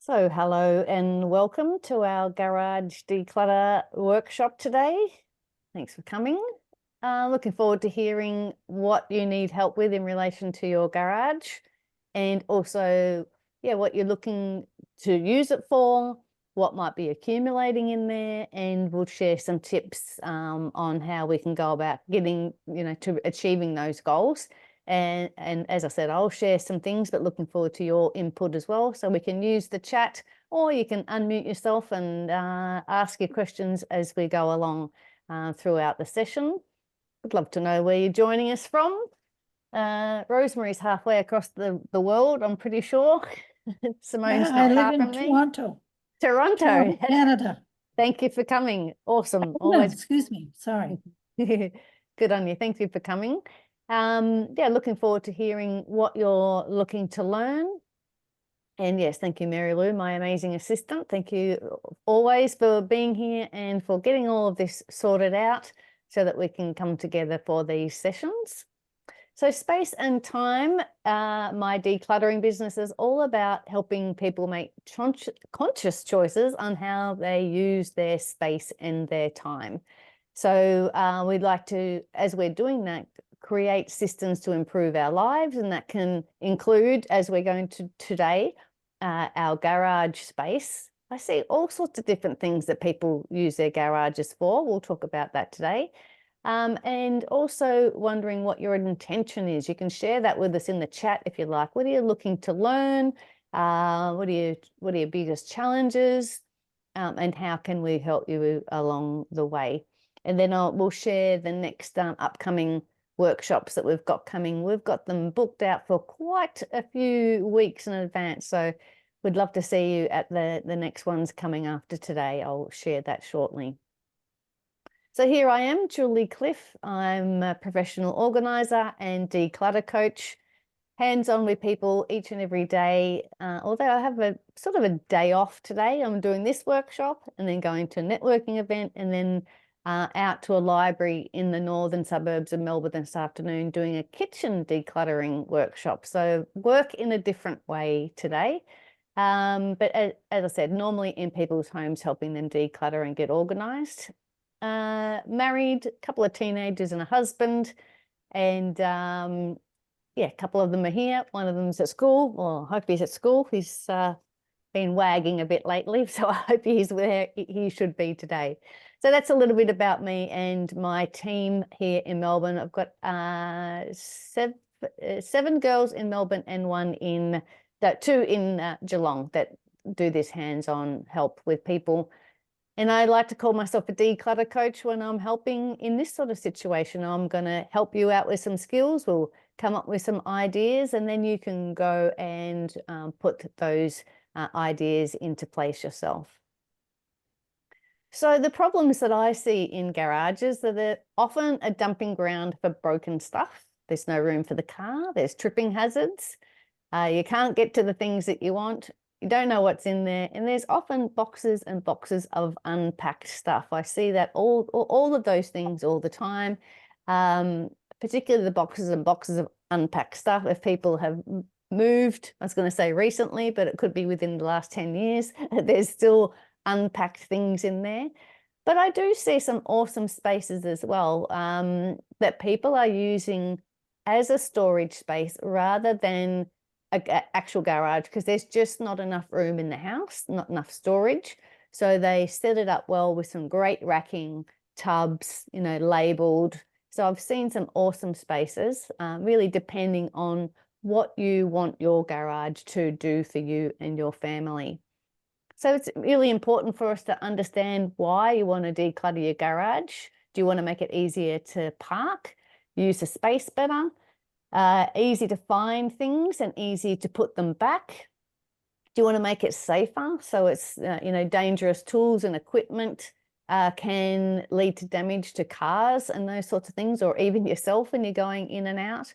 So hello and welcome to our garage declutter workshop today. Thanks for coming. Looking forward to hearing what you need help with in relation to your garage and also, what you're looking to use it for, what might be accumulating in there, and we'll share some tips on how we can go about getting, to achieving those goals. And as I said, I'll share some things, but looking forward to your input as well. So we can use the chat, or you can unmute yourself and ask your questions as we go along throughout the session. I'd love to know where you're joining us from. Rosemary's halfway across the world, I'm pretty sure. Simone's I not live far in from me. Toronto, Toronto. Canada. Thank you for coming. Awesome. No, Always. excuse me. Sorry. Good on you. Thank you for coming. Looking forward to hearing what you're looking to learn. And yes, thank you, Mary Lou, my amazing assistant. Thank you always for being here and for getting all of this sorted out so that we can come together for these sessions. So space and time, my decluttering business is all about helping people make conscious choices on how they use their space and their time. So we'd like to, as we're doing that, create systems to improve our lives, and that can include, as we're going to today, our garage space. I see all sorts of different things that people use their garages for. We'll talk about that today. And also wondering what your intention is. You can share that with us in the chat if you like. What are you looking to learn? What are your biggest challenges? And how can we help you along the way? And then we'll share the next upcoming workshops that we've got coming. We've got them booked out for quite a few weeks in advance. So we'd love to see you at the next ones coming after today. I'll share that shortly. So here I am, Julie Cliff. I'm a professional organizer and declutter coach, hands-on with people each and every day. Although I have a sort of a day off today, I'm doing this workshop and then going to a networking event and then out to a library in the northern suburbs of Melbourne this afternoon doing a kitchen decluttering workshop. So work in a different way today. But as I said, normally in people's homes, helping them declutter and get organized. Married, a couple of teenagers and a husband, and a couple of them are here. One of them's at school. Well, I hope he's at school. He's been wagging a bit lately, so I hope he's where he should be today. So that's a little bit about me and my team here in Melbourne. I've got 7 girls in Melbourne and two in Geelong that do this hands-on help with people. And I like to call myself a declutter coach when I'm helping in this sort of situation. I'm going to help you out with some skills. We'll come up with some ideas, and then you can go and put those ideas into place yourself. So the problems that I see in garages are that they're often a dumping ground for broken stuff. There's no room for the car. There's tripping hazards. You can't get to the things that you want. You don't know what's in there, and there's often boxes and boxes of unpacked stuff. I see that all of those things all the time, particularly the boxes and boxes of unpacked stuff. If people have moved, I was going to say recently, but it could be within the last 10 years, there's still unpacked things in there. But I do see some awesome spaces as well that people are using as a storage space rather than an actual garage, because there's just not enough room in the house, not enough storage. So they set it up well with some great racking, tubs, labeled. So I've seen some awesome spaces, really depending on what you want your garage to do for you and your family. So it's really important for us to understand why you want to declutter your garage. Do you want to make it easier to park, use the space better? Easy to find things and easy to put them back? Do you want to make it safer? So it's, dangerous tools and equipment can lead to damage to cars and those sorts of things, or even yourself when you're going in and out.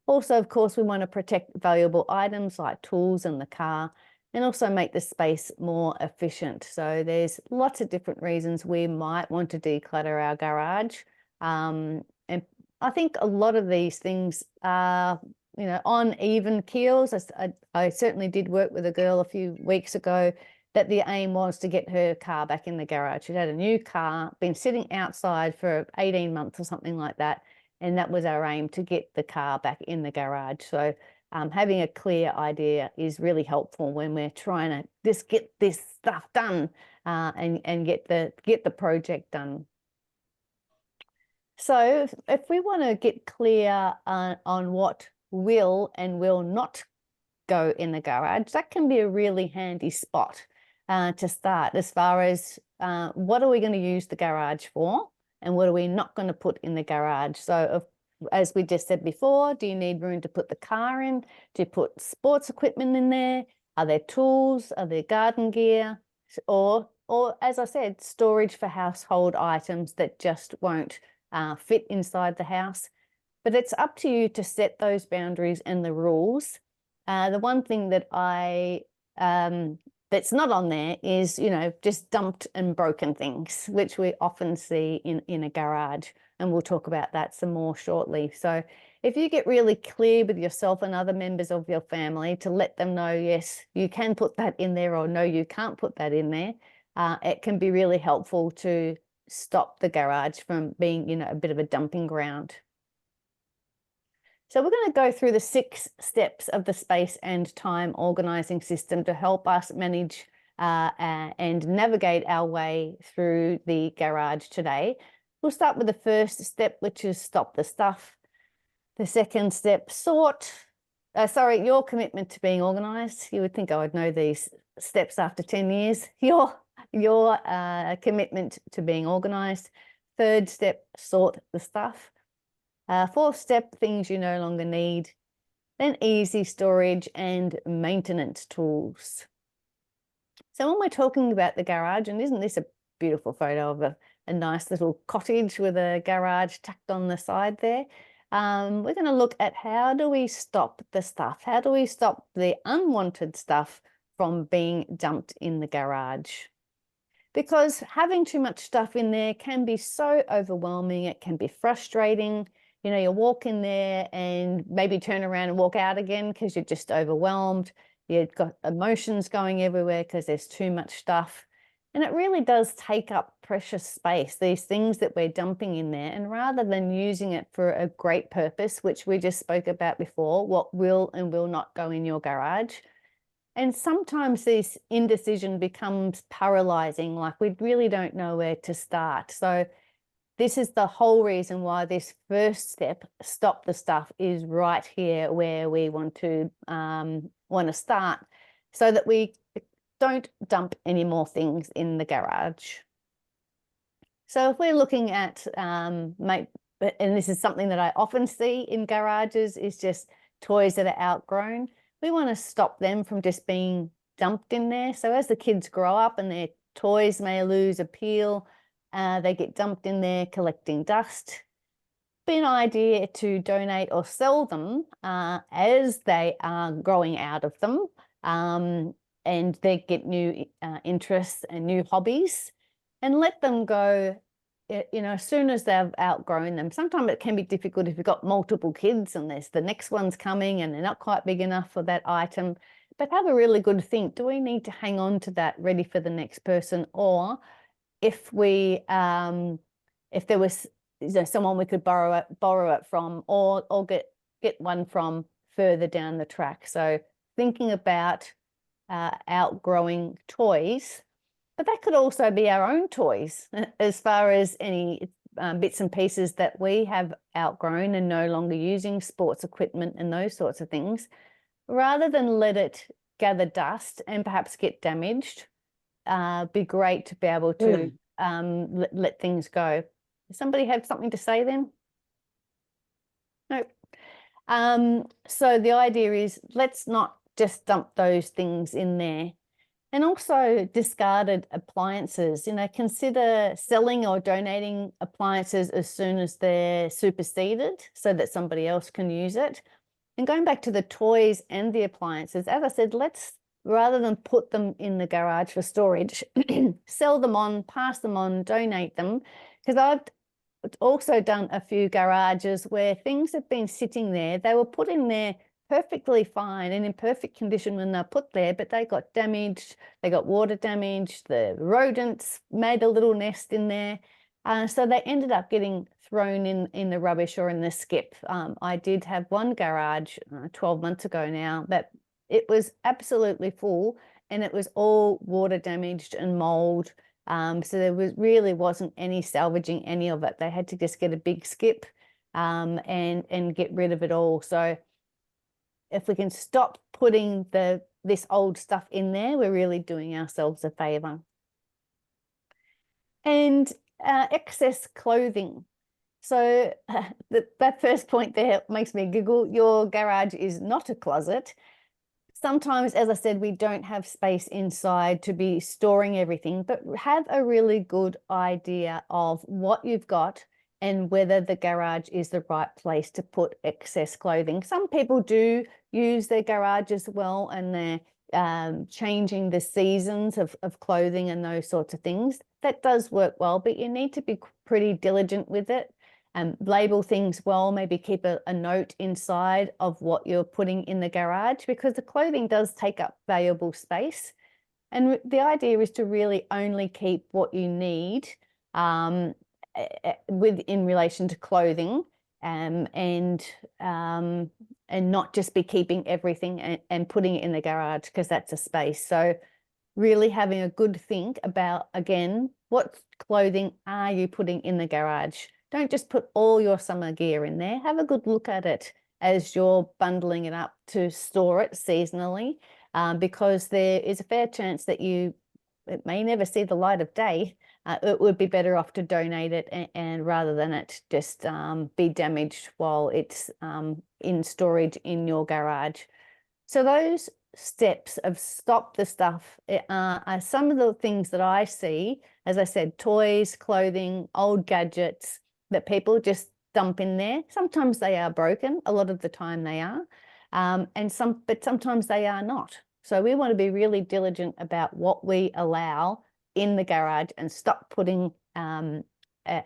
Also, of course, we want to protect valuable items like tools and the car, and also make the space more efficient. So there's lots of different reasons we might want to declutter our garage. And I think a lot of these things are on even keels. I certainly did work with a girl a few weeks ago that the aim was to get her car back in the garage. She had a new car, been sitting outside for 18 months or something like that. And that was our aim, to get the car back in the garage. So having a clear idea is really helpful when we're trying to just get this stuff done and get the project done. So if we want to get clear on what will and will not go in the garage, that can be a really handy spot to start, as far as what are we going to use the garage for and what are we not going to put in the garage. So as we just said before, do you need room to put the car in? Do you put sports equipment in there? Are there tools? Are there garden gear? Or as I said, storage for household items that just won't fit inside the house. But it's up to you to set those boundaries and the rules. The one thing that that's not on there is, just dumped and broken things, which we often see in a garage. And we'll talk about that some more shortly. So if you get really clear with yourself and other members of your family to let them know, yes, you can put that in there, or no, you can't put that in there, it can be really helpful to stop the garage from being, a bit of a dumping ground. So we're going to go through the 6 steps of the space and time organizing system to help us manage and navigate our way through the garage today. We'll start with the first step, which is stop the stuff. The second step, your commitment to being organized. You would think I would know these steps after 10 years. Your commitment to being organized. Third step, sort the stuff. Fourth step, things you no longer need. Then easy storage and maintenance tools. So when we're talking about the garage, and isn't this a beautiful photo of a nice little cottage with a garage tucked on the side there? We're going to look at how do we stop the stuff? How do we stop the unwanted stuff from being dumped in the garage? Because having too much stuff in there can be so overwhelming. It can be frustrating. You walk in there and maybe turn around and walk out again because you're just overwhelmed. You've got emotions going everywhere because there's too much stuff. And it really does take up precious space, these things that we're dumping in there. And rather than using it for a great purpose, which we just spoke about before, what will and will not go in your garage. And sometimes this indecision becomes paralyzing, like we really don't know where to start. So this is the whole reason why this first step, stop the stuff, is right here where we want to start, so that we don't dump any more things in the garage. So if we're looking at, and this is something that I often see in garages, is just toys that are outgrown. We want to stop them from just being dumped in there. So as the kids grow up and their toys may lose appeal, they get dumped in there collecting dust. Be an idea to donate or sell them as they are growing out of them, and they get new interests and new hobbies, and let them go, as soon as they've outgrown them. Sometimes it can be difficult if you've got multiple kids and there's the next one's coming and they're not quite big enough for that item. But have a really good think. Do we need to hang on to that ready for the next person? Or if there was someone we could borrow it from, or get one from further down the track. So thinking about outgrowing toys, but that could also be our own toys, as far as any bits and pieces that we have outgrown and no longer using, sports equipment and those sorts of things. Rather than let it gather dust and perhaps get damaged, be great to be able to let things go. Does somebody have something to say then? No. So the idea is, let's not just dump those things in there. And also discarded appliances. Consider selling or donating appliances as soon as they're superseded, so that somebody else can use it. And going back to the toys and the appliances, as I said, let's, rather than put them in the garage for storage, sell them on, pass them on, donate them. Because also done a few garages where things have been sitting there. They were put in there perfectly fine and in perfect condition when they're put there, but they got damaged, they got water damaged, the rodents made a little nest in there. So they ended up getting thrown in the rubbish or in the skip. I did have one garage 12 months ago now that it was absolutely full and it was all water damaged and mold. So there really wasn't any salvaging any of it. They had to just get a big skip and get rid of it all. So if we can stop putting this old stuff in there, we're really doing ourselves a favor. And excess clothing. So that first point there makes me giggle. Your garage is not a closet. Sometimes, as I said, we don't have space inside to be storing everything, but have a really good idea of what you've got and whether the garage is the right place to put excess clothing. Some people do use their garage as well, and they're changing the seasons of clothing and those sorts of things. That does work well, but you need to be pretty diligent with it. Label things well, maybe keep a note inside of what you're putting in the garage, because the clothing does take up valuable space. And the idea is to really only keep what you need in relation to clothing, and not just be keeping everything and putting it in the garage because that's a space. So really having a good think about, again, what clothing are you putting in the garage? Don't just put all your summer gear in there. Have a good look at it as you're bundling it up to store it seasonally, because there is a fair chance that it may never see the light of day. It would be better off to donate it and rather than it just be damaged while it's in storage in your garage. So those steps of stop the stuff are some of the things that I see. As I said, toys, clothing, old gadgets that people just dump in there. Sometimes they are broken, a lot of the time they are, but sometimes they are not. So we want to be really diligent about what we allow in the garage and stop putting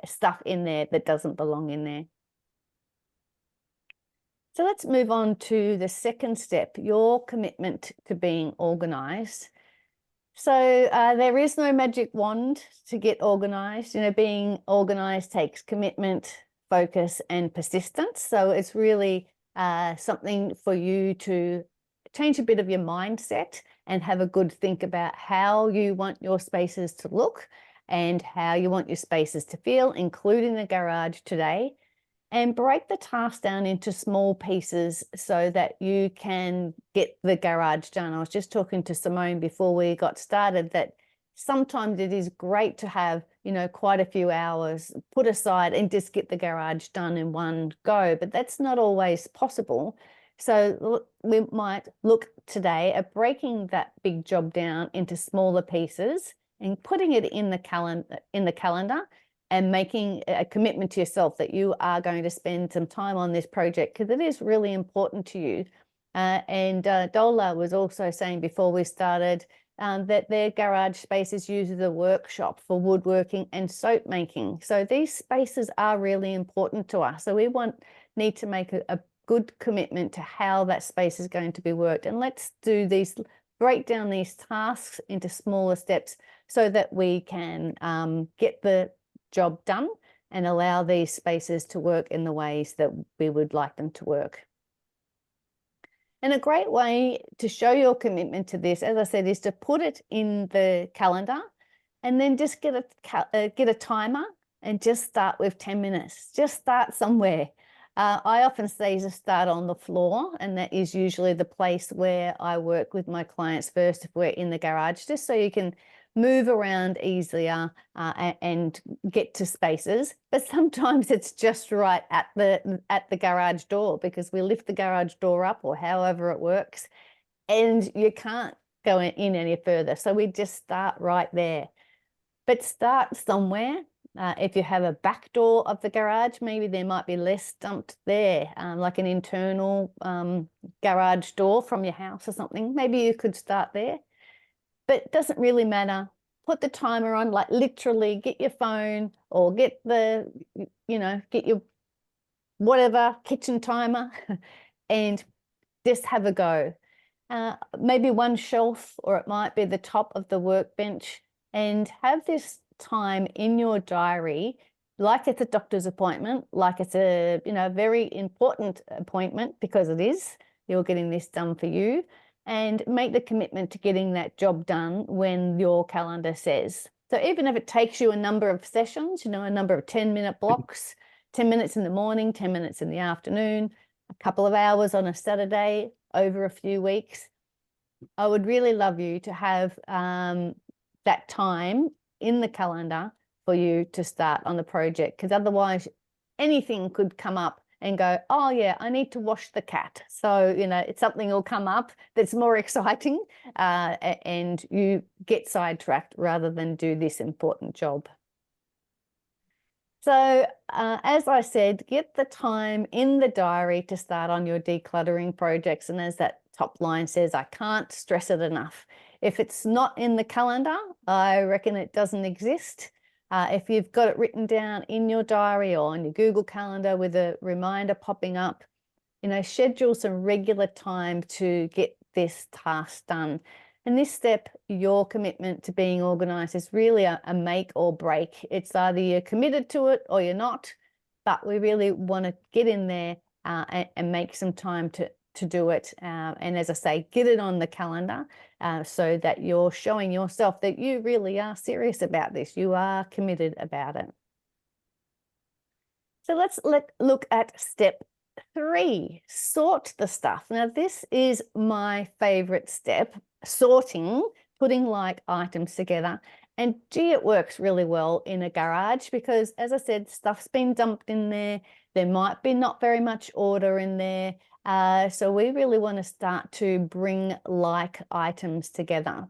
stuff in there that doesn't belong in there. So let's move on to the second step, your commitment to being organised. So there is no magic wand to get organised. You know, being organised takes commitment, focus, and persistence. So it's really something for you to change a bit of your mindset and have a good think about how you want your spaces to look and how you want your spaces to feel, including the garage today. And break the task down into small pieces so that you can get the garage done. I was just talking to Simone before we got started that sometimes it is great to have, you know, quite a few hours put aside and just get the garage done in one go, but that's not always possible. So we might look today at breaking that big job down into smaller pieces and putting it in the calendar and making a commitment to yourself that you are going to spend some time on this project because it is really important to you. And Dola was also saying before we started that their garage spaces uses a workshop for woodworking and soap making. So these spaces are really important to us. So we need to make a good commitment to how that space is going to be worked. And let's break down these tasks into smaller steps so that we can get the job done and allow these spaces to work in the ways that we would like them to work. And a great way to show your commitment to this, as I said, is to put it in the calendar and then just get a timer and just start with 10 minutes. Just start somewhere. I often say to start on the floor, and that is usually the place where I work with my clients first if we're in the garage, just so you can move around easier and get to spaces. But sometimes it's just right at the garage door because we lift the garage door up or however it works and you can't go in any further. So we just start right there. But start somewhere. If you have a back door of the garage, maybe there might be less dumped there, like an internal garage door from your house or something. Maybe you could start there. But it doesn't really matter put the timer on, like literally get your phone or get the, get your whatever kitchen timer and just have a go. Maybe one shelf, or it might be the top of the workbench, and have this time in your diary like it's a doctor's appointment, like it's a very important appointment, because it is. You're getting this done for you, and make the commitment to getting that job done when your calendar says. So even if it takes you a number of sessions, a number of 10-minute blocks, 10 minutes in the morning, 10 minutes in the afternoon, a couple of hours on a Saturday over a few weeks, I would really love you to have that time in the calendar for you to start on the project, because otherwise anything could come up and go, oh yeah, I need to wash the cat. So, it's something will come up that's more exciting and you get sidetracked rather than do this important job. So as I said, get the time in the diary to start on your decluttering projects. And as that top line says, I can't stress it enough. If it's not in the calendar, I reckon it doesn't exist. If you've got it written down in your diary or on your Google Calendar with a reminder popping up, schedule some regular time to get this task done. And this step, your commitment to being organised, is really a make or break. It's either you're committed to it or you're not, but we really want to get in there and make some time to do it. And as I say, get it on the calendar so that you're showing yourself that you really are serious about this. You are committed about it. So let's look at step 3, sort the stuff. Now, this is my favorite step, sorting, putting like items together. And gee, it works really well in a garage because, as I said, stuff's been dumped in there. There might be not very much order in there. So we really want to start to bring like items together.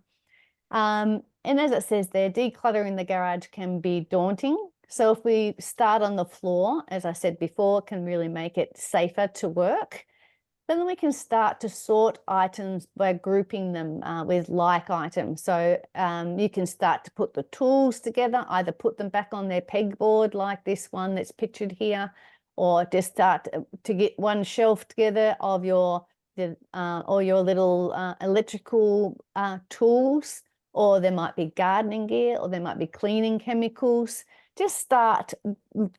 And as it says there, decluttering the garage can be daunting. So if we start on the floor, as I said before, can really make it safer to work. Then we can start to sort items by grouping them with like items. So you can start to put the tools together, either put them back on their pegboard like this one that's pictured here, or just start to get one shelf together of your little electrical tools, or there might be gardening gear, or there might be cleaning chemicals. Just start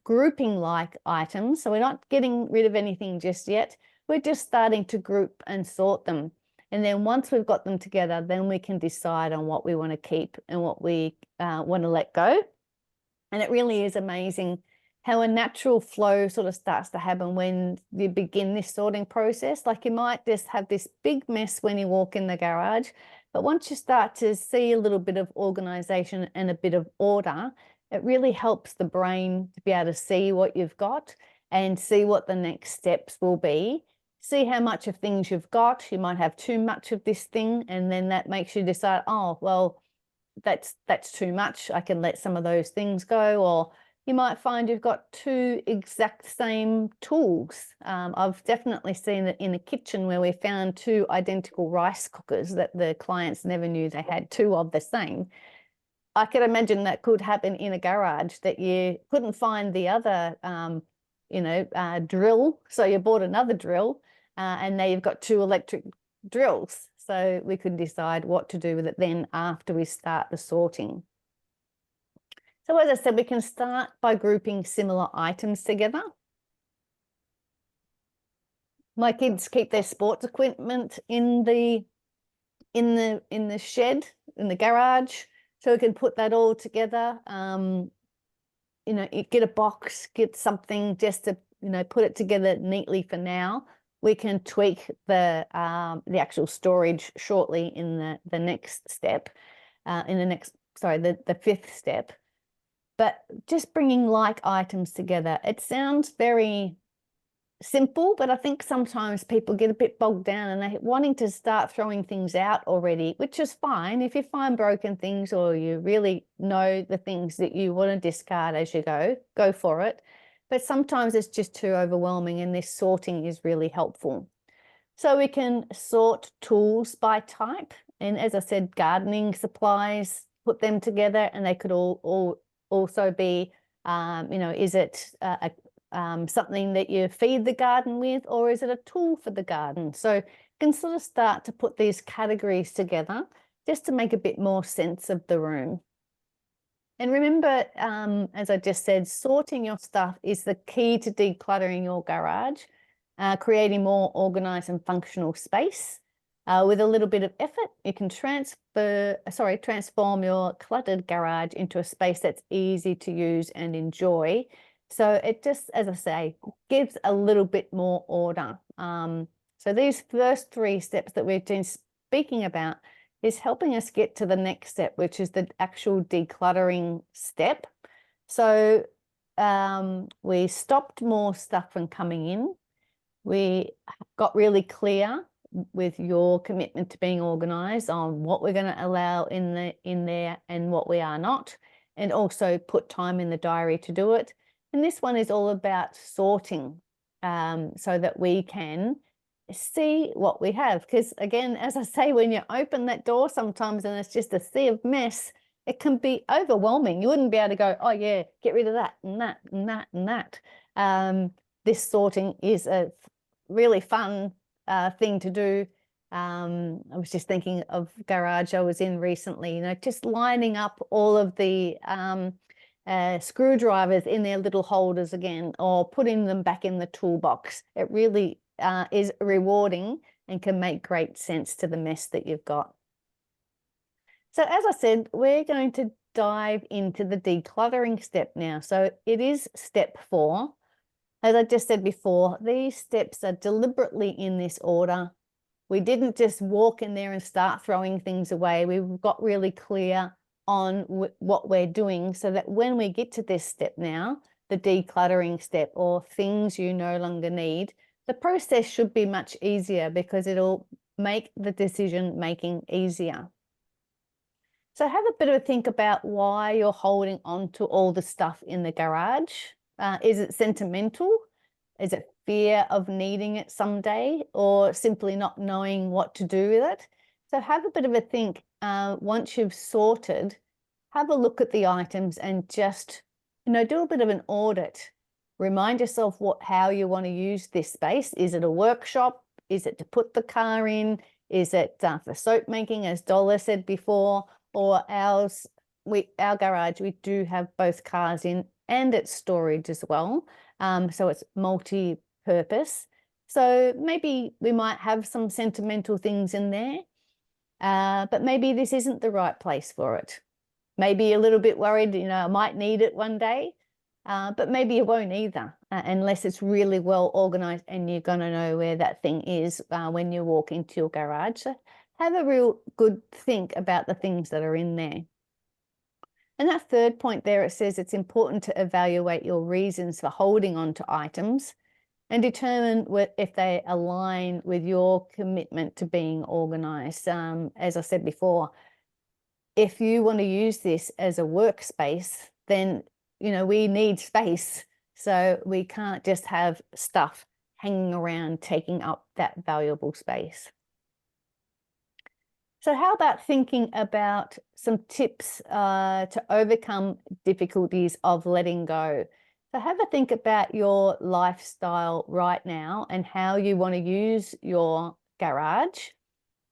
grouping like items. So we're not getting rid of anything just yet. We're just starting to group and sort them. And then once we've got them together, then we can decide on what we want to keep and what we want to let go. And it really is amazing how a natural flow sort of starts to happen when you begin this sorting process. Like you might just have this big mess when you walk in the garage, but once you start to see a little bit of organization and a bit of order, it really helps the brain to be able to see what you've got and see what the next steps will be. See how much of things you've got. You might have too much of this thing, and then that makes you decide, oh, well, that's too much. I can let some of those things go. Or you might find you've got 2 exact same tools. I've definitely seen it in a kitchen where we found 2 identical rice cookers that the clients never knew they had 2 of the same. I could imagine that could happen in a garage, that you couldn't find the other, drill. So you bought another drill and now you've got 2 electric drills. So we could decide what to do with it then after we start the sorting. So as I said, we can start by grouping similar items together. My kids keep their sports equipment in the shed, in the garage. So we can put that all together, get a box, get something just to, put it together neatly for now. We can tweak the actual storage shortly in the next step, the 5th step. But just bringing like items together, it sounds very simple, but I think sometimes people get a bit bogged down and they're wanting to start throwing things out already, which is fine. If you find broken things or you really know the things that you want to discard as you go for it. But sometimes it's just too overwhelming, and this sorting is really helpful. So we can sort tools by type. And as I said, gardening supplies, put them together, and they could all also be, is it something that you feed the garden with, or is it a tool for the garden? So you can sort of start to put these categories together just to make a bit more sense of the room. And remember, as I just said, sorting your stuff is the key to decluttering your garage, creating more organized and functional space. With a little bit of effort, you can transform your cluttered garage into a space that's easy to use and enjoy. So it just, as I say, gives a little bit more order. So these first 3 steps that we've been speaking about is helping us get to the next step, which is the actual decluttering step. So we stopped more stuff from coming in. We got really clear with your commitment to being organized on what we're going to allow in there and what we are not, and also put time in the diary to do it. And this one is all about sorting, so that we can see what we have. Because again, as I say, when you open that door sometimes and it's just a sea of mess, it can be overwhelming. You wouldn't be able to go, oh yeah, get rid of that and that and that and that. This sorting is a really fun thing to do. I was just thinking of garage I was in recently, just lining up all of the screwdrivers in their little holders again, or putting them back in the toolbox. It really is rewarding and can make great sense to the mess that you've got. So as I said, we're going to dive into the decluttering step now. So it is step 4. As I just said before, these steps are deliberately in this order. We didn't just walk in there and start throwing things away. We've got really clear on what we're doing, so that when we get to this step now, the decluttering step, or things you no longer need, the process should be much easier because it'll make the decision making easier. So have a bit of a think about why you're holding on to all the stuff in the garage. Is it sentimental? Is it fear of needing it someday, or simply not knowing what to do with it? So have a bit of a think. Once you've sorted, have a look at the items and just, do a bit of an audit. Remind yourself how you want to use this space. Is it a workshop? Is it to put the car in? Is it for soap making, as Dola said before? Or our garage, we do have both cars in, and it's storage as well. So it's multi-purpose. So maybe we might have some sentimental things in there, but maybe this isn't the right place for it. Maybe a little bit worried, I might need it one day, but maybe you won't either, unless it's really well organized and you're going to know where that thing is when you walk into your garage. So have a real good think about the things that are in there. And that third point there, it says it's important to evaluate your reasons for holding on to items and determine if they align with your commitment to being organized. As I said before, if you want to use this as a workspace, then, we need space. So we can't just have stuff hanging around taking up that valuable space. So how about thinking about some tips to overcome difficulties of letting go? So have a think about your lifestyle right now and how you want to use your garage.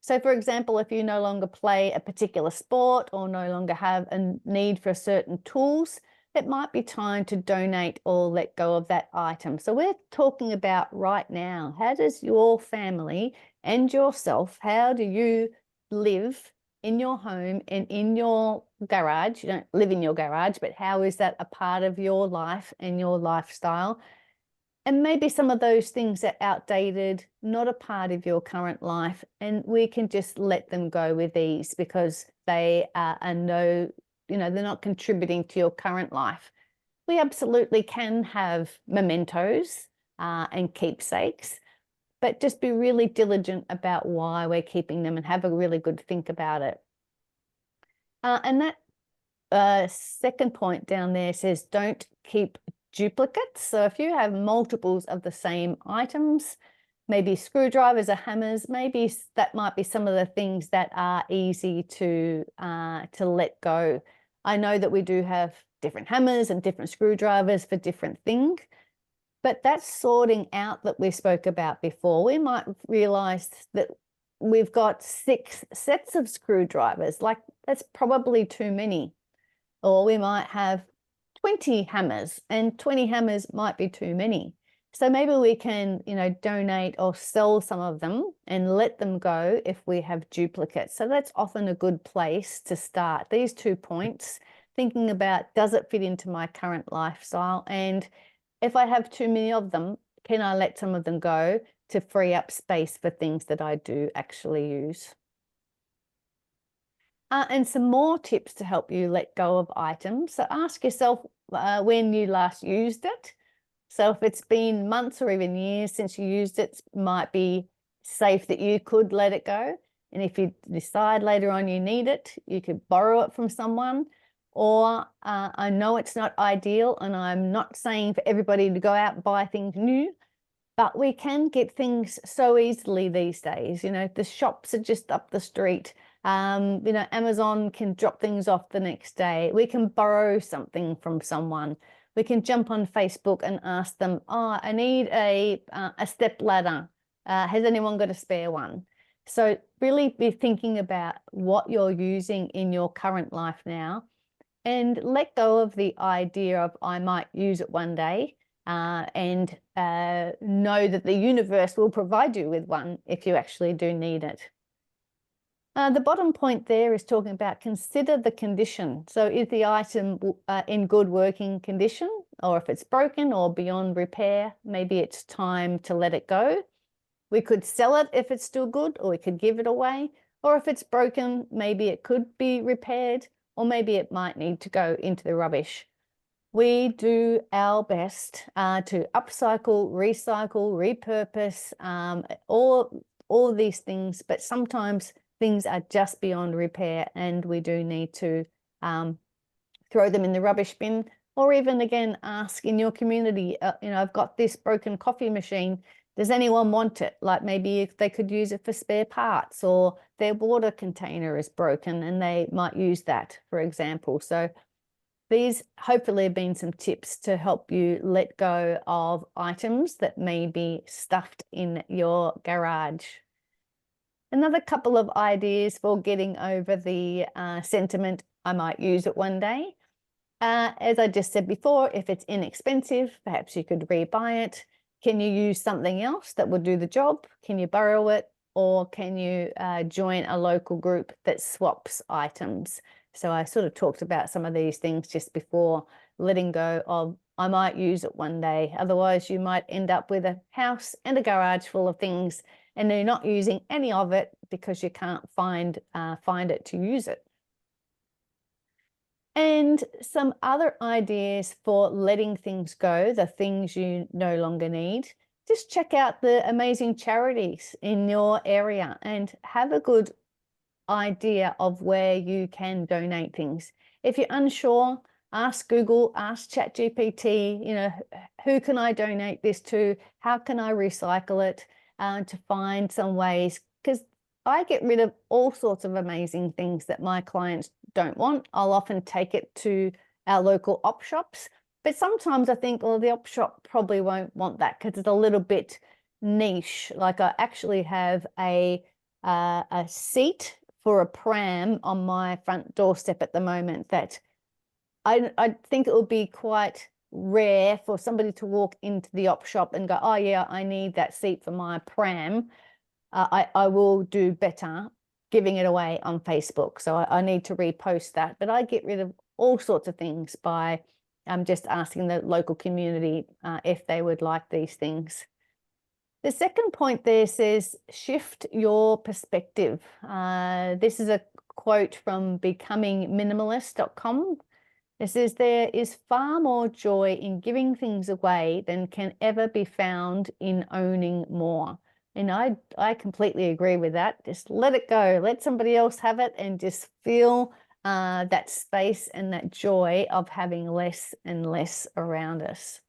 So for example, if you no longer play a particular sport or no longer have a need for certain tools, it might be time to donate or let go of that item. So we're talking about right now, how does your family and yourself, how do you live in your home and in your garage? You don't live in your garage, but how is that a part of your life and your lifestyle? And maybe some of those things are outdated, not a part of your current life, and we can just let them go with ease because they are they're not contributing to your current life. We absolutely can have mementos and keepsakes, but just be really diligent about why we're keeping them and have a really good think about it. And that second point down there says, don't keep duplicates. So if you have multiples of the same items, maybe screwdrivers or hammers. Maybe that might be some of the things that are easy to let go. I know that we do have different hammers and different screwdrivers for different things, but that's sorting out that we spoke about before. We might realize that we've got 6 sets of screwdrivers, like that's probably too many. Or we might have 20 hammers, and 20 hammers might be too many. So maybe we can, donate or sell some of them and let them go if we have duplicates. So that's often a good place to start. These 2 points, thinking about, does it fit into my current lifestyle? And if I have too many of them, can I let some of them go to free up space for things that I do actually use? And some more tips to help you let go of items. So ask yourself when you last used it. So if it's been months or even years since you used it, it might be safe that you could let it go. And if you decide later on you need it, you could borrow it from someone. Or I know it's not ideal, and I'm not saying for everybody to go out and buy things new, but we can get things so easily these days. The shops are just up the street. Amazon can drop things off the next day. We can borrow something from someone. We can jump on Facebook and ask them, oh, I need a step ladder. Has anyone got a spare one? So really be thinking about what you're using in your current life now, and let go of the idea of I might use it one day, and know that the universe will provide you with one if you actually do need it. The bottom point there is talking about consider the condition. So is the item in good working condition? Or if it's broken or beyond repair, maybe it's time to let it go. We could sell it if it's still good, or we could give it away. Or if it's broken, maybe it could be repaired, or maybe it might need to go into the rubbish. We do our best to upcycle, recycle, repurpose, all of these things, but sometimes things are just beyond repair, and we do need to throw them in the rubbish bin, or even again ask in your community, I've got this broken coffee machine, does anyone want it? Like maybe if they could use it for spare parts, or their water container is broken and they might use that, for example. So these hopefully have been some tips to help you let go of items that may be stuffed in your garage. Another couple of ideas for getting over the sentiment, I might use it one day. As I just said before, if it's inexpensive, perhaps you could rebuy it. Can you use something else that will do the job? Can you borrow it? Or can you join a local group that swaps items? So I sort of talked about some of these things just before, letting go of, I might use it one day. Otherwise, you might end up with a house and a garage full of things, and you're not using any of it because you can't find it to use it. And some other ideas for letting things go, the things you no longer need. Just check out the amazing charities in your area and have a good idea of where you can donate things. If you're unsure, ask Google, ask ChatGPT, who can I donate this to? How can I recycle it? To find some ways, because I get rid of all sorts of amazing things that my clients don't want. I'll often take it to our local op shops, but sometimes I think, well, the op shop probably won't want that because it's a little bit niche. Like I actually have a seat for a pram on my front doorstep at the moment that I think it would be quite rare for somebody to walk into the op shop and go, oh yeah, I need that seat for my pram. I will do better giving it away on Facebook. So I need to repost that. But I get rid of all sorts of things by just asking the local community if they would like these things. The second point there says, shift your perspective. This is a quote from becomingminimalist.com. It says, there is far more joy in giving things away than can ever be found in owning more. And I completely agree with that. Just let it go, let somebody else have it, and just feel that space and that joy of having less and less around us.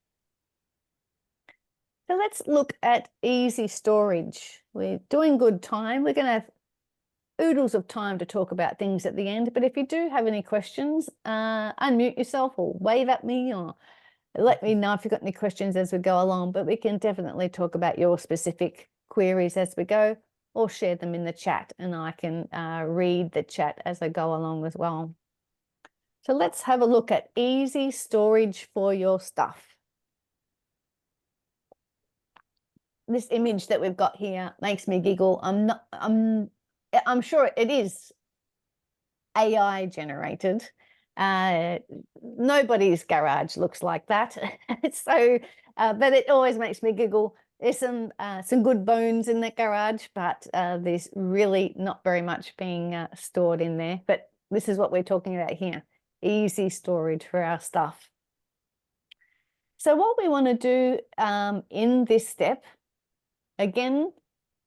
So let's look at easy storage. We're doing good time. We're going to have oodles of time to talk about things at the end. But if you do have any questions, unmute yourself or wave at me or let me know if you've got any questions as we go along. But we can definitely talk about your specific queries as we go, or share them in the chat, and I can read the chat as I go along as well. So let's have a look at easy storage for your stuff. This image that we've got here makes me giggle. I'm sure it is AI generated. Nobody's garage looks like that. So, but it always makes me giggle. There's some good bones in that garage, but there's really not very much being stored in there. But this is what we're talking about here, easy storage for our stuff. So what we want to do in this step, again,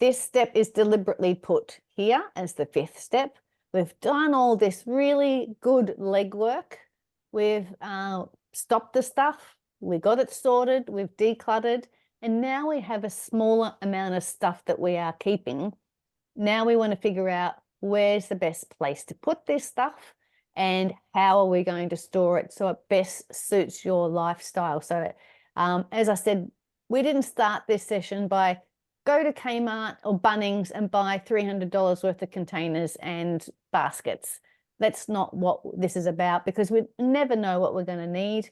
this step is deliberately put here as the 5th step. We've done all this really good legwork. We've stopped the stuff. We got it sorted. We've decluttered. And now we have a smaller amount of stuff that we are keeping. Now we want to figure out where's the best place to put this stuff and how are we going to store it so it best suits your lifestyle. So as I said, we didn't start this session by go to Kmart or Bunnings and buy $300 worth of containers and baskets. That's not what this is about, because we never know what we're going to need.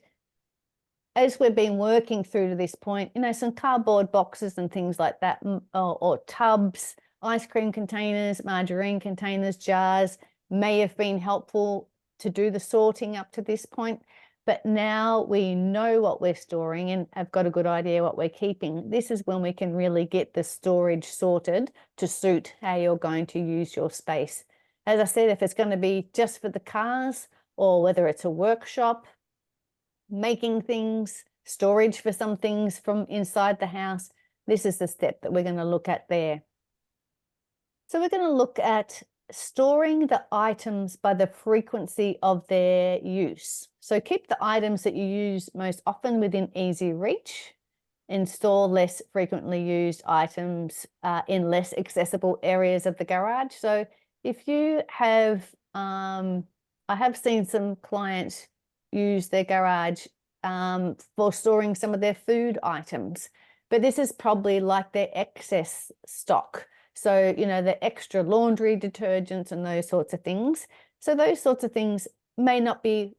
As we've been working through to this point, you know, some cardboard boxes and things like that, or tubs, ice cream containers, margarine containers, jars, may have been helpful to do the sorting up to this point. But now we know what we're storing and have got a good idea what we're keeping. This is when we can really get the storage sorted to suit how you're going to use your space. As I said, if it's going to be just for the cars, or whether it's a workshop, making things, storage for some things from inside the house, this is the step that we're going to look at there. So we're going to look at storing the items by the frequency of their use. So keep the items that you use most often within easy reach, and store less frequently used items in less accessible areas of the garage. So if you have, I have seen some clients use their garage for storing some of their food items, but this is probably like their excess stock. So, you know, the extra laundry detergents and those sorts of things. So those sorts of things may not be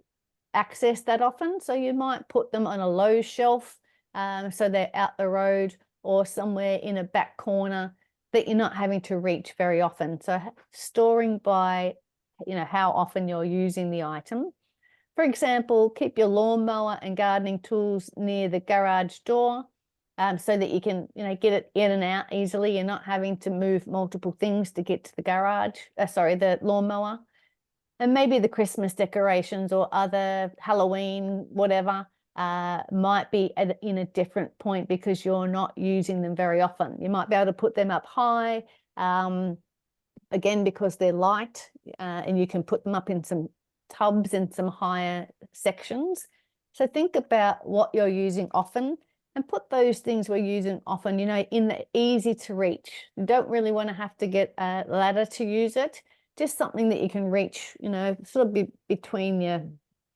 accessed that often. So you might put them on a low shelf, so they're out the road, or somewhere in a back corner that you're not having to reach very often. So storing by, you know, how often you're using the item. For example, keep your lawnmower and gardening tools near the garage door, so that you can, you know, get it in and out easily. You're not having to move multiple things to get to the garage, the lawnmower. And maybe the Christmas decorations or other Halloween, whatever, might be in a different point because you're not using them very often. You might be able to put them up high, again, because they're light, and you can put them up in some tubs in some higher sections. So think about what you're using often and put those things we're using often, you know, in the easy to reach. You don't really want to have to get a ladder to use it. Just something that you can reach, you know, sort of be between your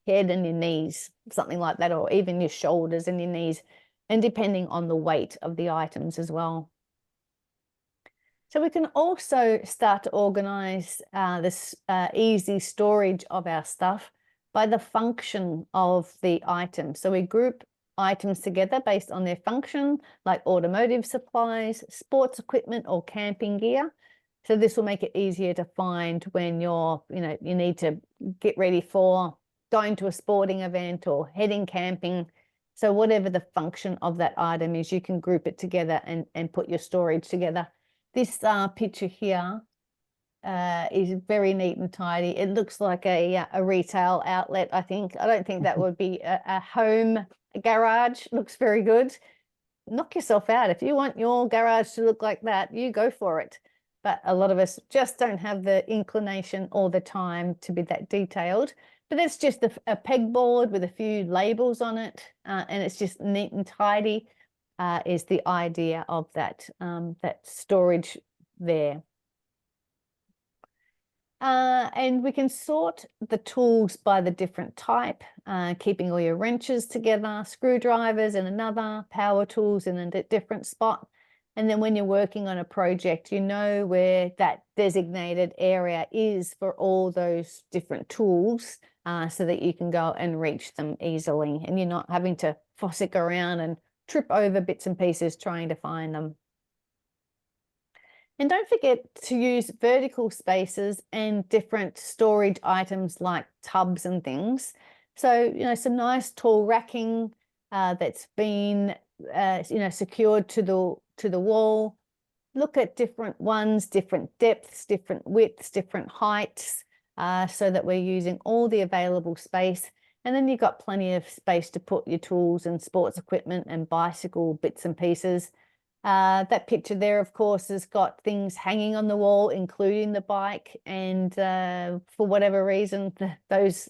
head and your knees, something like that, or even your shoulders and your knees, and depending on the weight of the items as well. So we can also start to organize this easy storage of our stuff by the function of the item. So we group items together based on their function, like automotive supplies, sports equipment, or camping gear. So this will make it easier to find when you're, you know, you need to get ready for going to a sporting event or heading camping. So whatever the function of that item is, you can group it together and put your storage together. This picture here is very neat and tidy. It looks like a retail outlet, I think. I don't think that would be a home garage. Looks very good. Knock yourself out. If you want your garage to look like that, you go for it. But a lot of us just don't have the inclination or the time to be that detailed. But it's just a pegboard with a few labels on it, and it's just neat and tidy. is the idea of that, that storage there. And we can sort the tools by the different type, keeping all your wrenches together, screwdrivers in another, power tools in a different spot. And then when you're working on a project, you know where that designated area is for all those different tools, so that you can go and reach them easily, and you're not having to fossick around and trip over bits and pieces trying to find them. And don't forget to use vertical spaces and different storage items like tubs and things. So, some nice tall racking that's been, secured to the wall. Look at different ones, different depths, different widths, different heights, so that we're using all the available space. And then you've got plenty of space to put your tools and sports equipment and bicycle bits and pieces. That picture there, of course, has got things hanging on the wall, including the bike, and for whatever reason, those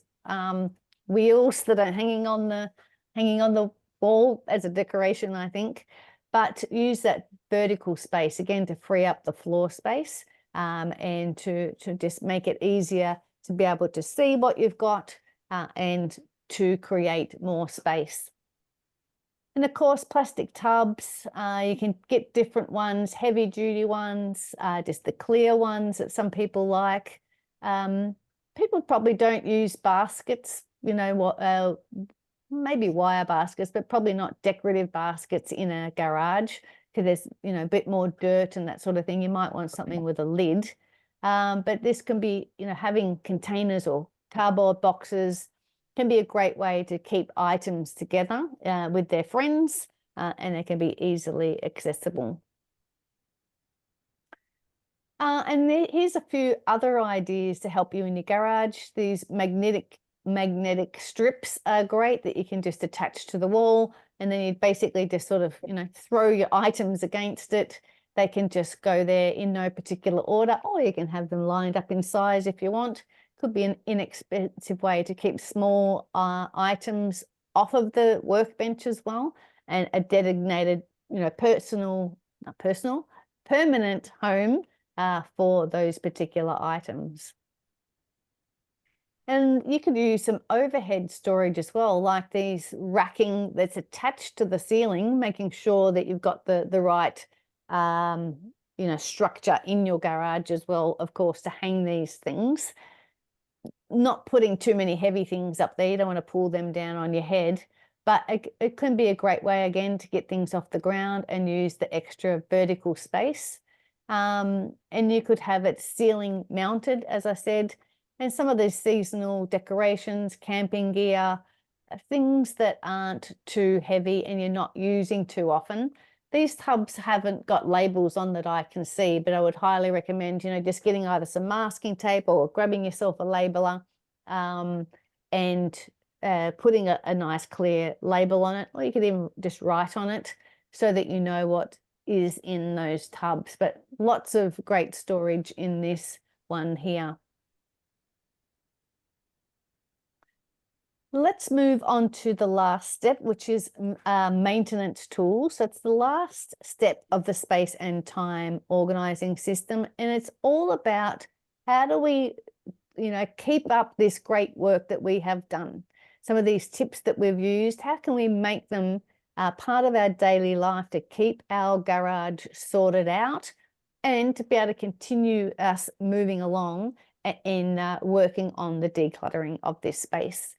wheels that are hanging on the wall as a decoration, I think. But use that vertical space again to free up the floor space, and to just make it easier to be able to see what you've got, and to create more space. And of course, plastic tubs, you can get different ones, heavy duty ones, just the clear ones that some people like. People probably don't use baskets, maybe wire baskets, but probably not decorative baskets in a garage, because there's, a bit more dirt and that sort of thing. You might want something with a lid. But this can be, having containers or cardboard boxes can be a great way to keep items together with their friends, and it can be easily accessible. And here's a few other ideas to help you in your garage. These magnetic strips are great that you can just attach to the wall, and then you basically just sort of, throw your items against it. They can just go there in no particular order, or you can have them lined up in size if you want. Could be an inexpensive way to keep small items off of the workbench as well, and a designated, permanent home for those particular items. And you could use some overhead storage as well, like these racking that's attached to the ceiling, making sure that you've got the right structure in your garage as well, of course, to hang these things. Not putting too many heavy things up there. You don't want to pull them down on your head, but it can be a great way, again, to get things off the ground and use the extra vertical space. And you could have it ceiling mounted, as I said, and some of these seasonal decorations, camping gear, things that aren't too heavy and you're not using too often. These tubs haven't got labels on that I can see, but I would highly recommend, just getting either some masking tape or grabbing yourself a labeler, and putting a nice clear label on it, or you could even just write on it so that you know what is in those tubs. But lots of great storage in this one here. Let's move on to the last step, which is maintenance tools. So it's the last step of the space and time organizing system. And it's all about how do we, keep up this great work that we have done. Some of these tips that we've used, how can we make them part of our daily life to keep our garage sorted out and to be able to continue us moving along in working on the decluttering of this space.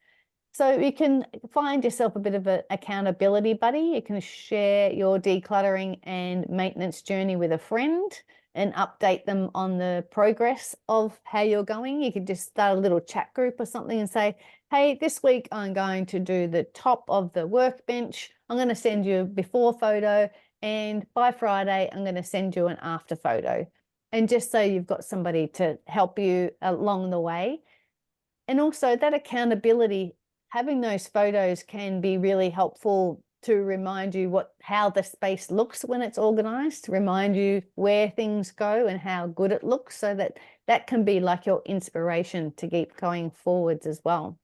So you can find yourself a bit of an accountability buddy. You can share your decluttering and maintenance journey with a friend and update them on the progress of how you're going. You could just start a little chat group or something and say, hey, this week I'm going to do the top of the workbench. I'm going to send you a before photo, and by Friday, I'm going to send you an after photo. And just so you've got somebody to help you along the way. And also that accountability, having those photos can be really helpful to remind you how the space looks when it's organized, to remind you where things go and how good it looks, so that can be like your inspiration to keep going forwards as well.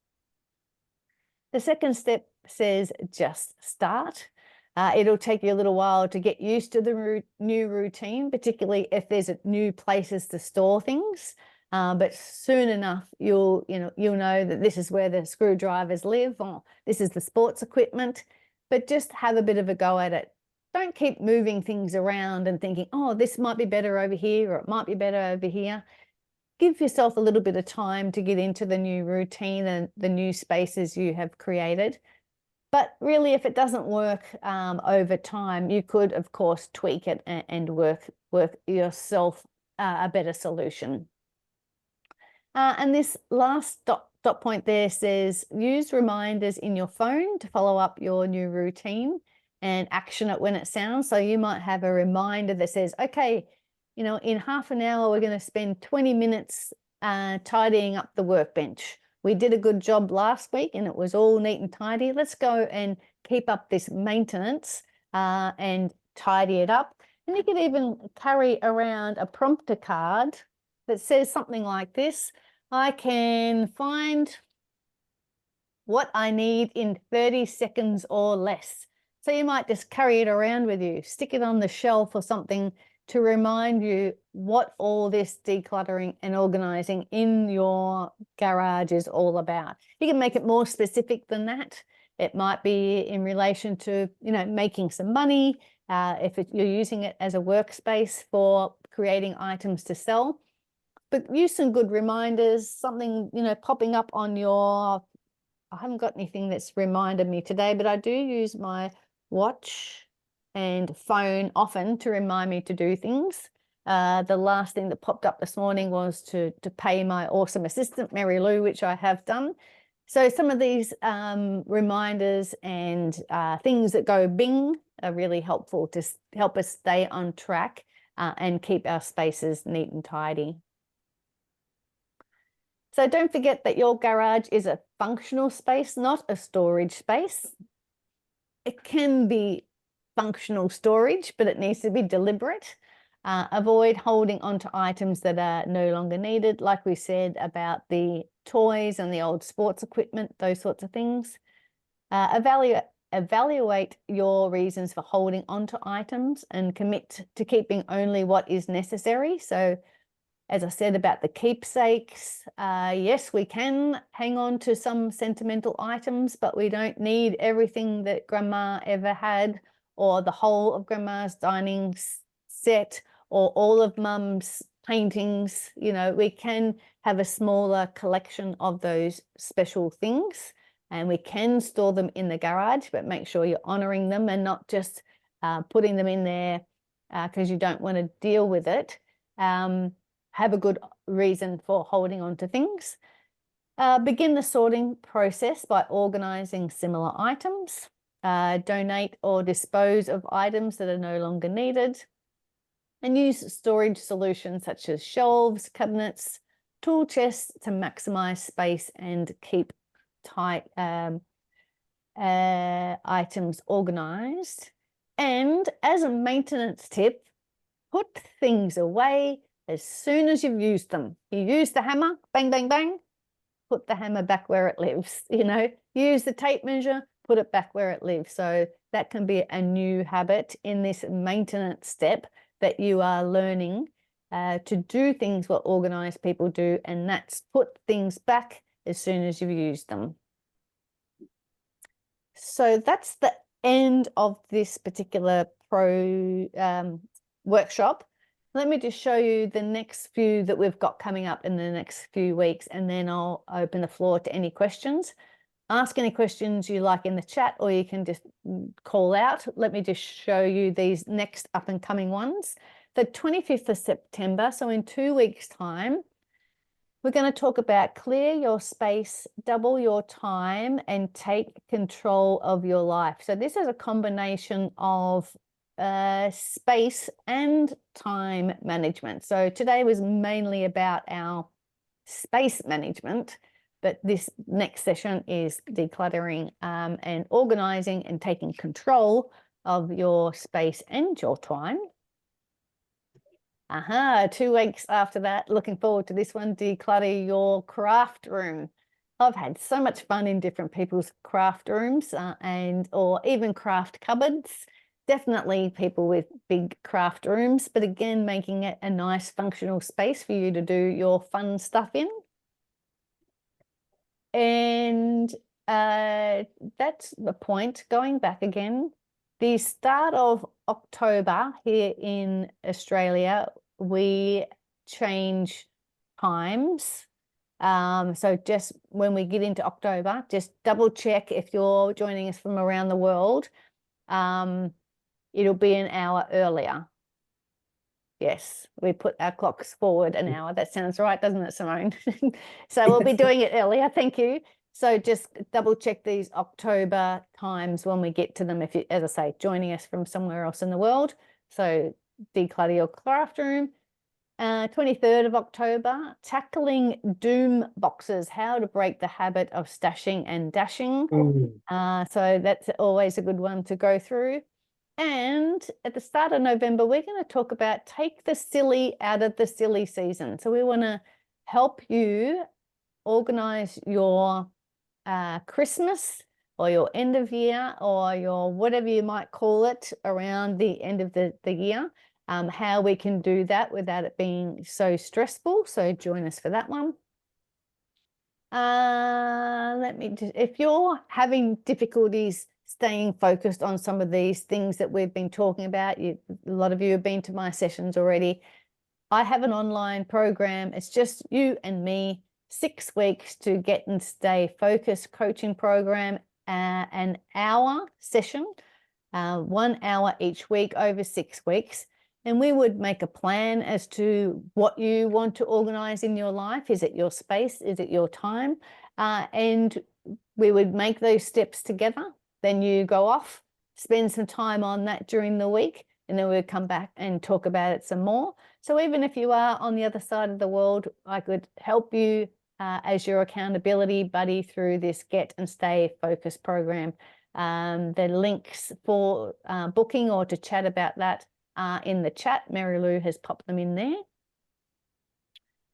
The second step says just start. It'll take you a little while to get used to the new routine, particularly if there's new places to store things. But soon enough, you'll know that this is where the screwdrivers live, or this is the sports equipment. But just have a bit of a go at it. Don't keep moving things around and thinking, oh, this might be better over here, or it might be better over here. Give yourself a little bit of time to get into the new routine and the new spaces you have created. But really, if it doesn't work over time, you could, of course, tweak it and work yourself a better solution. And this last dot point there says, use reminders in your phone to follow up your new routine and action it when it sounds. So you might have a reminder that says, okay, in half an hour, we're going to spend 20 minutes tidying up the workbench. We did a good job last week and it was all neat and tidy. Let's go and keep up this maintenance and tidy it up. And you could even carry around a prompter card that says something like this: I can find what I need in 30 seconds or less. So you might just carry it around with you, stick it on the shelf or something to remind you what all this decluttering and organizing in your garage is all about. You can make it more specific than that. It might be in relation to, making some money, if you're using it as a workspace for creating items to sell. But use some good reminders, something, popping up on your, I haven't got anything that's reminded me today, but I do use my watch and phone often to remind me to do things. The last thing that popped up this morning was to pay my awesome assistant, Mary Lou, which I have done. So some of these reminders and things that go bing are really helpful to help us stay on track and keep our spaces neat and tidy. So don't forget that your garage is a functional space, not a storage space. It can be functional storage, but it needs to be deliberate. Avoid holding onto items that are no longer needed, like we said about the toys and the old sports equipment, those sorts of things. Evaluate your reasons for holding onto items and commit to keeping only what is necessary. So as I said about the keepsakes, yes, we can hang on to some sentimental items, but we don't need everything that Grandma ever had, or the whole of Grandma's dining set, or all of Mum's paintings. We can have a smaller collection of those special things, and we can store them in the garage, but make sure you're honoring them and not just putting them in there because you don't want to deal with it. Have a good reason for holding on to things. Begin the sorting process by organizing similar items. Donate or dispose of items that are no longer needed. And use storage solutions such as shelves, cabinets, tool chests to maximize space and keep tight items organized. And as a maintenance tip, put things away as soon as you've used them. You use the hammer, bang, bang, bang, put the hammer back where it lives. Use the tape measure, put it back where it lives. So that can be a new habit in this maintenance step that you are learning to do things what organized people do, and that's put things back as soon as you've used them. So that's the end of this particular workshop. Let me just show you the next few that we've got coming up in the next few weeks, and then I'll open the floor to any questions. Ask any questions you like in the chat, or you can just call out. Let me just show you these next up and coming ones. The 25th of September, so in 2 weeks' time, we're going to talk about clear your space, double your time, and take control of your life. So this is a combination of space and time management. So today was mainly about our space management, but this next session is decluttering and organizing and taking control of your space and your time. 2 weeks after that, looking forward to this one, declutter your craft room. I've had so much fun in different people's craft rooms or even craft cupboards. Definitely people with big craft rooms, but again, making it a nice functional space for you to do your fun stuff in. And that's the point. Going back again, the start of October here in Australia, we change times. So just when we get into October, just double check if you're joining us from around the world. It'll be an hour earlier. Yes, we put our clocks forward an hour. That sounds right, doesn't it, Simone? So we'll be doing it earlier. Thank you. So just double check these October times when we get to them. If you, as I say, joining us from somewhere else in the world. So declutter your craft room. 23rd of October, tackling doom boxes, how to break the habit of stashing and dashing. So that's always a good one to go through. And at the start of November, we're going to talk about take the silly out of the silly season. So we want to help you organize your Christmas or your end of year or your whatever you might call it around the end of the year. How we can do that without it being so stressful. So join us for that one. If you're having difficulties staying focused on some of these things that we've been talking about, a lot of you have been to my sessions already. I have an online program. It's just you and me, 6 weeks to get and stay focused coaching program, an hour session, 1 hour each week over 6 weeks. And we would make a plan as to what you want to organize in your life. Is it your space? Is it your time? And we would make those steps together. Then you go off, spend some time on that during the week, and then we'll come back and talk about it some more. So even if you are on the other side of the world, I could help you as your accountability buddy through this Get and Stay Focused program. The links for booking or to chat about that in the chat. Mary Lou has popped them in there.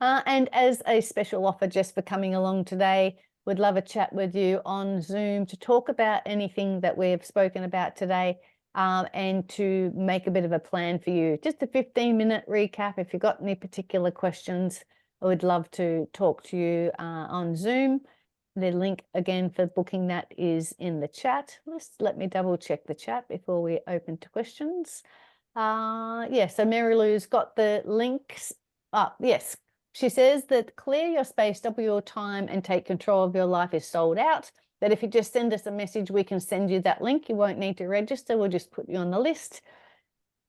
And as a special offer just for coming along today, we'd love a chat with you on Zoom to talk about anything that we've spoken about today and to make a bit of a plan for you. Just a 15-minute recap. If you've got any particular questions, I would love to talk to you on Zoom. The link again for booking that is in the chat. Let me double check the chat before we open to questions. Yeah, so Mary Lou's got the links. Yes, she says that clear your space, double your time and take control of your life is sold out. That if you just send us a message, we can send you that link. You won't need to register. We'll just put you on the list.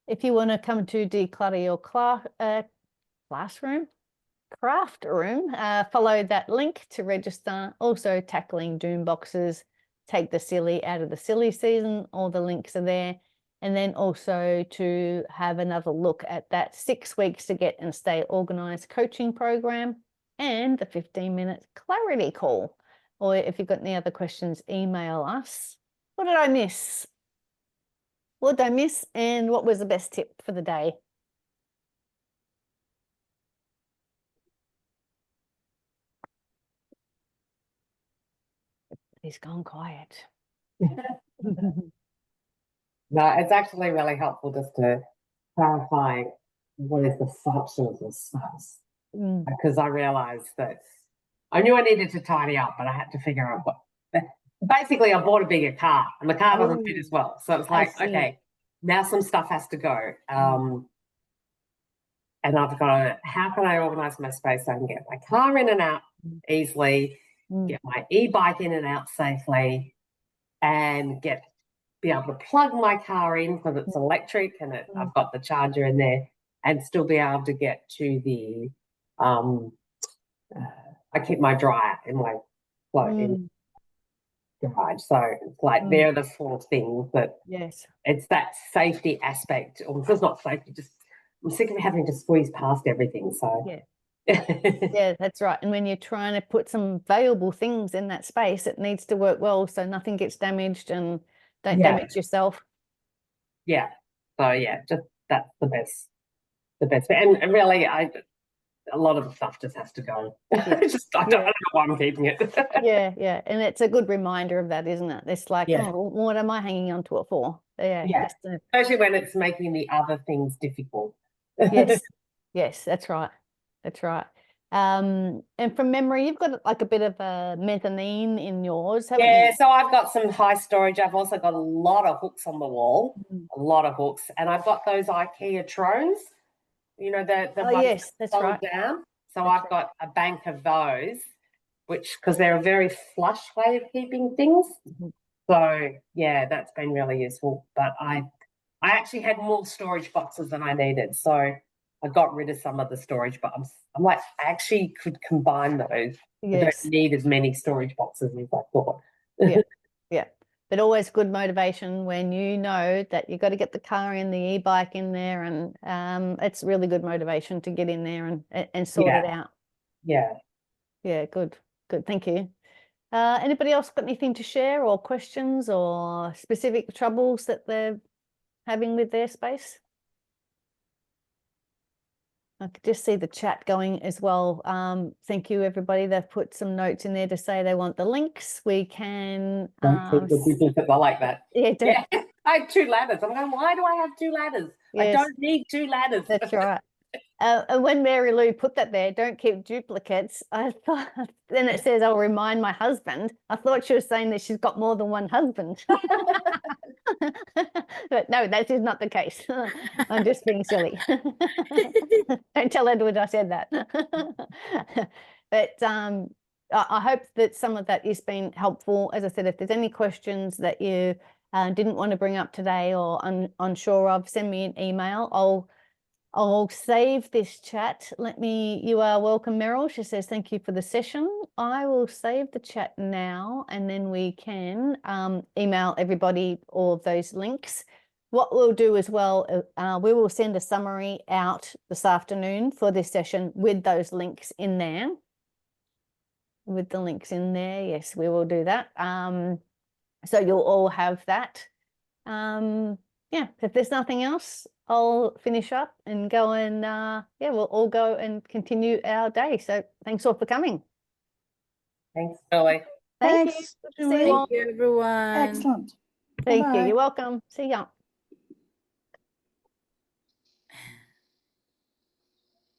If you want to come to declutter your craft room, follow that link to register. Also tackling doom boxes, take the silly out of the silly season. All the links are there. And then also to have another look at that 6 weeks to get and stay organized coaching program and the 15-minute clarity call. Or if you've got any other questions, email us. What did I miss? What did I miss? And what was the best tip for the day? He's gone quiet. No, it's actually really helpful just to clarify what is the function of this space. Because I realized that I knew I needed to tidy up, but I had to figure out what. Basically, I bought a bigger car, and the car doesn't fit as well. So it's like, okay, now some stuff has to go. And I've got to, how can I organize my space so I can get my car in and out easily, get my e-bike in and out safely, and be able to plug my car in because it's electric and I've got the charger in there, and still be able to get to the I keep my dryer in my in garage. So it's like they're the 4 things that it's that safety aspect, or it's not safety, just I'm sick of having to squeeze past everything. So yeah, that's right. And when you're trying to put some valuable things in that space, it needs to work well so nothing gets damaged and don't damage yourself. Yeah. So yeah, just that's the best. And really, a lot of the stuff just has to go. Yeah. It's just, I don't know why I'm keeping it. Yeah. And it's a good reminder of that, isn't it? It's like, Yeah. oh, what am I hanging on to it for? Yeah. Yeah. Especially when it's making the other things difficult. Yes, that's right. That's right. And from memory, you've got like a bit of a mezzanine in yours, haven't you? So I've got some high storage. I've also got a lot of hooks on the wall, a lot of hooks, and I've got those IKEA trones. You know, the Oh, ones yes, that that's fold right. down. So That's I've got a bank of those, which because they're a very flush way of keeping things. Mhm. So yeah, that's been really useful. But I actually had more storage boxes than I needed, so I got rid of some of the storage. But I'm like, I actually could combine those. I don't Yes. need as many storage boxes as I thought. Yeah. But always good motivation when you know that you've got to get the car in, the e-bike in there, and it's really good motivation to get in there and sort it out. Yeah. Yeah, good. Thank you. Anybody else got anything to share or questions or specific troubles that they're having with their space? I could just see the chat going as well. Thank you, everybody. They've put some notes in there to say they want the links. We can. I like that. Yeah. I had 2 ladders. I'm going, why do I have 2 ladders? Yes, I don't need 2 ladders. that's right. And when Mary Lou put that there, don't keep duplicates, I thought, then it says, I'll remind my husband. I thought she was saying that she's got more than one husband. But no, that is not the case. I'm just being silly. Don't tell Edward I said that. But I hope that some of that has been helpful. As I said, if there's any questions that you didn't want to bring up today or unsure of, send me an email. I'll save this chat. You are welcome, Meryl. She says, thank you for the session. I will save the chat now, and then we can email everybody all of those links. What we'll do as well, we will send a summary out this afternoon for this session with those links in there. With the links in there, yes, we will do that. So you'll all have that. Yeah, if there's nothing else, I'll finish up and go and we'll all go and continue our day. So thanks all for coming. Thanks, Julie. Thank Thanks, you. See Julie. you all. Thank you, everyone. Excellent. Thank you. Bye-bye. You're welcome. See ya.